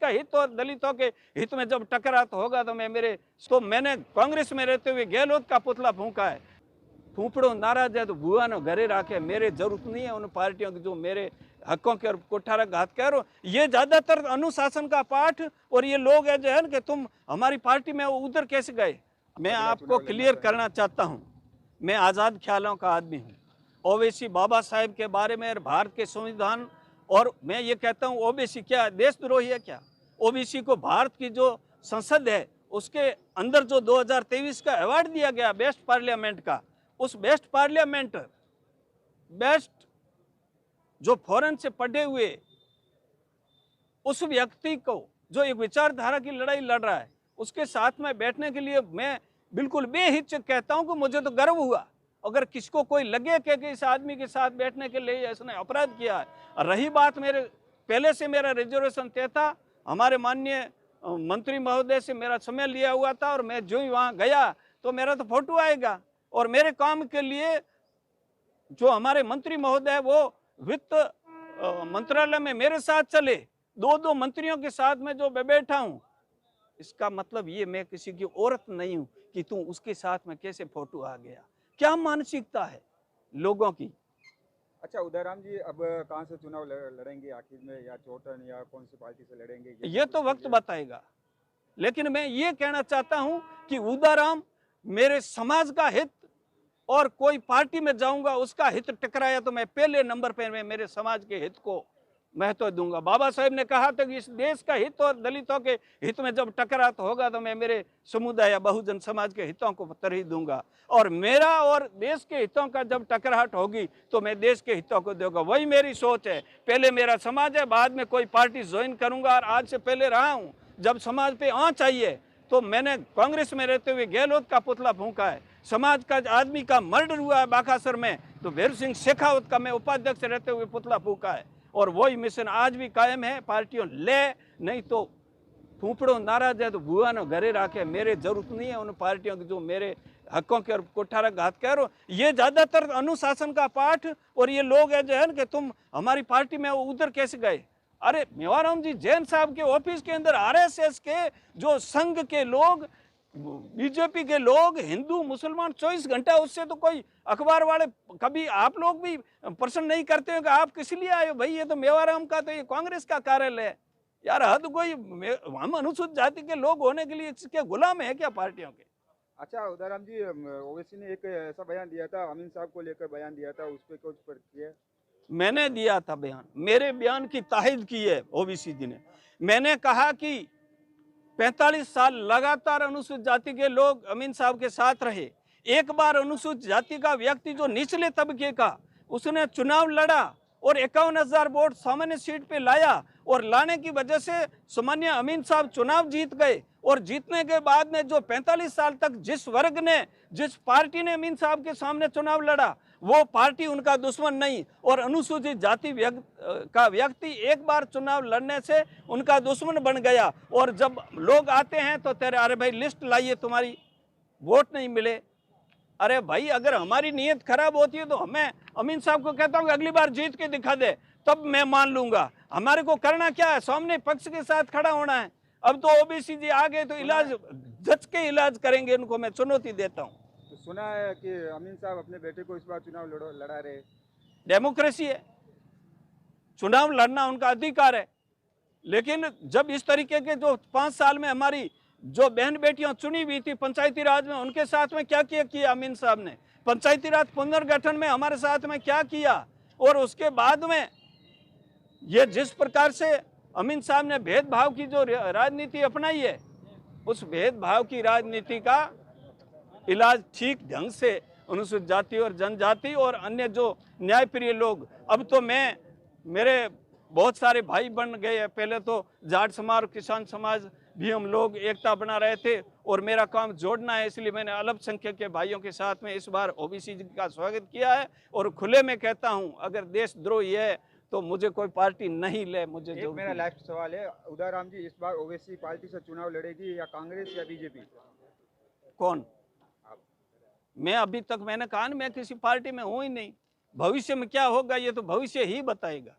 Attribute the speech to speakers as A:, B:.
A: का हित और दलितों के हित में जब टकरात होगा तो मैंने कांग्रेस में रहते हुए गहलोत का पुतला फूंका है। फूफड़ो नाराज है तो बुआ ने घरे राखे। मेरे जरूरत नहीं है उन पार्टियों की जो मेरे हकों के और कुठारा घात कह रहे हो। ये ज्यादातर अनुशासन का पाठ और ये लोग है जो है ना कि तुम हमारी पार्टी में उधर कैसे गए। मैं आपको क्लियर करना चाहता हूं, मैं आजाद ख्यालों का आदमी हूं। ओवैसी बाबा साहेब के बारे में भारत के संविधान, और मैं ये कहता हूं ओबीसी क्या देशद्रोही है क्या? ओबीसी को भारत की जो संसद है उसके अंदर जो 2023 का अवार्ड दिया गया बेस्ट पार्लियामेंट का, उस बेस्ट पार्लियामेंट, बेस्ट जो फॉरेन से पढ़े हुए उस व्यक्ति को जो एक विचारधारा की लड़ाई लड़ रहा है उसके साथ में बैठने के लिए मैं बिल्कुल बेहिचक कहता हूं कि मुझे तो गर्व हुआ। अगर किसको कोई लगे कि इस आदमी के साथ बैठने के लिए इसने अपराध किया है। और रही बात, मेरे पहले से मेरा रिजर्वेशन तय था, हमारे माननीय मंत्री महोदय से मेरा समय लिया हुआ था और मैं जो ही वहां गया तो मेरा तो फोटो आएगा। और मेरे काम के लिए जो हमारे मंत्री महोदय वो वित्त मंत्रालय में मेरे साथ चले, दो मंत्रियों के साथ में जो मैं बैठा हूं, इसका मतलब ये मैं किसी की औरत नहीं हूं कि तू उसके साथ में कैसे फोटो आ गया। क्या मानसिकता है लोगों की।
B: अच्छा उदयराम जी, अब कहाँ से चुनाव लड़ेंगे आखिर में, या चौटन या कौन सी पार्टी से लड़ेंगे
A: ये तो वक्त बताएगा। लेकिन मैं ये कहना चाहता हूं कि उदाराम मेरे समाज का हित, और कोई पार्टी में जाऊंगा उसका हित टकराया तो मैं पहले नंबर पर मैं मेरे समाज के हित को महत्व दूंगा। बाबा साहेब ने कहा था कि इस देश का हित और दलितों के हित में जब टकरात होगा तो मैं मेरे समुदाय या बहुजन समाज के हितों को तरजीह दूंगा। और मेरा और देश के हितों का जब टकराहट होगी तो मैं देश के हितों को दूंगा। वही मेरी सोच है। पहले मेरा समाज है, बाद में कोई पार्टी ज्वाइन करूंगा। और आज से पहले रहा हूं, जब समाज पे आंच आई है तो मैंने कांग्रेस में रहते हुए गहलोत का पुतला फूंका है। समाज का आदमी का मर्डर हुआ है बाकासर में तो भैर सिंह शेखावत का मैं उपाध्यक्ष रहते हुए पुतला फूंका है। और वही मिशन आज भी कायम है। पार्टियों ले नहीं तो फूफड़ो नाराज है तो बुआ ने घरे राखे। मेरे जरूरत नहीं है उन पार्टियों की जो मेरे हकों के और कुठारा घात कह रहे हो। ये ज्यादातर अनुशासन का पाठ और ये लोग है जो है ना कि तुम हमारी पार्टी में उधर कैसे गए। अरे मेवाराम जी, जैन साहब के ऑफिस के अंदर आरएसएस के जो संघ के लोग, बीजेपी के लोग, हिंदू मुसलमान 24 घंटा, उससे तो कोई अखबार वाले कभी आप लोग भी प्रश्न नहीं करते हो कि आप किस लिए आए हो भाई। ये तो मेवाराम का, तो ये कांग्रेस का कार्यालय है यार। हद कोई। हम अनुसूचित जाति के लोग होने के लिए इसके गुलाम है क्या पार्टियों के?
B: अच्छा उदयराम जी, ओवैसी ने एक ऐसा बयान दिया था, अमीन साहब को लेकर बयान दिया था, उस पर कुछ प्रतिक्रिया?
A: मैंने दिया था बयान, मेरे बयान की तायद की है ओबीसी जी ने। मैंने कहा कि 45 साल लगातार अनुसूचित जाति के लोग अमीन साहब के साथ रहे। एक बार अनुसूचित जाति का व्यक्ति जो निचले तबके का, उसने चुनाव लड़ा और 51,000 वोट सामान्य सीट पे लाया और लाने की वजह से सामान्य अमीन साहब चुनाव जीत गए। और जीतने के बाद में जो 45 साल तक जिस वर्ग ने, जिस पार्टी ने अमीन साहब के सामने चुनाव लड़ा, वो पार्टी उनका दुश्मन नहीं। और अनुसूचित जाति का व्यक्ति एक बार चुनाव लड़ने से उनका दुश्मन बन गया। और जब लोग आते हैं तो तेरे, अरे भाई लिस्ट लाइए, तुम्हारी वोट नहीं मिले। अरे भाई, अगर हमारी नीयत खराब होती है तो मैं अमीन साहब को कहता हूँ कि अगली बार जीत के दिखा दे, तब मैं मान लूंगा। हमारे को करना क्या है, सामने पक्ष के साथ खड़ा होना है। अब तो ओबीसी जी आ गए तो इलाज जच के इलाज करेंगे, इनको मैं चुनौती देता हूँ।
B: तो सुना है कि अमीन साहब अपने बेटे को इस बार चुनाव लड़ा रहे।
A: डेमोक्रेसी है, चुनाव लड़ना उनका अधिकार है। लेकिन जब इस तरीके के जो 5 साल में हमारी जो बहन बेटियां चुनी हुई थी पंचायती राज में, उनके साथ में क्या किया अमीन साहब ने, पंचायती राज पुनर्गठन में हमारे साथ में क्या किया। और उसके बाद में ये जिस प्रकार से अमीन साहब ने भेदभाव की जो राजनीति अपनाई है, उस भेदभाव की राजनीति का इलाज ठीक ढंग से अनुसूचित जाति और जनजाति और अन्य जो न्यायप्रिय लोग, अब तो मेरे बहुत सारे भाई बन गए हैं। पहले तो जाट समाज और किसान समाज भी हम लोग एकता बना रहे थे और मेरा काम जोड़ना है, इसलिए मैंने अल्पसंख्यक के भाइयों के साथ में इस बार ओबीसी का स्वागत किया है। और खुले में कहता हूं, अगर देशद्रोही है तो मुझे कोई पार्टी नहीं ले। मुझे
B: एक मेरा लास्ट सवाल है, उदयराम जी, इस बार ओवैसी पार्टी से चुनाव लड़ेगी या कांग्रेस या बीजेपी?
A: कौन? मैं अभी तक मैंने कहा ना, मैं किसी पार्टी में हूं ही नहीं। भविष्य में क्या होगा ये तो भविष्य ही बताएगा।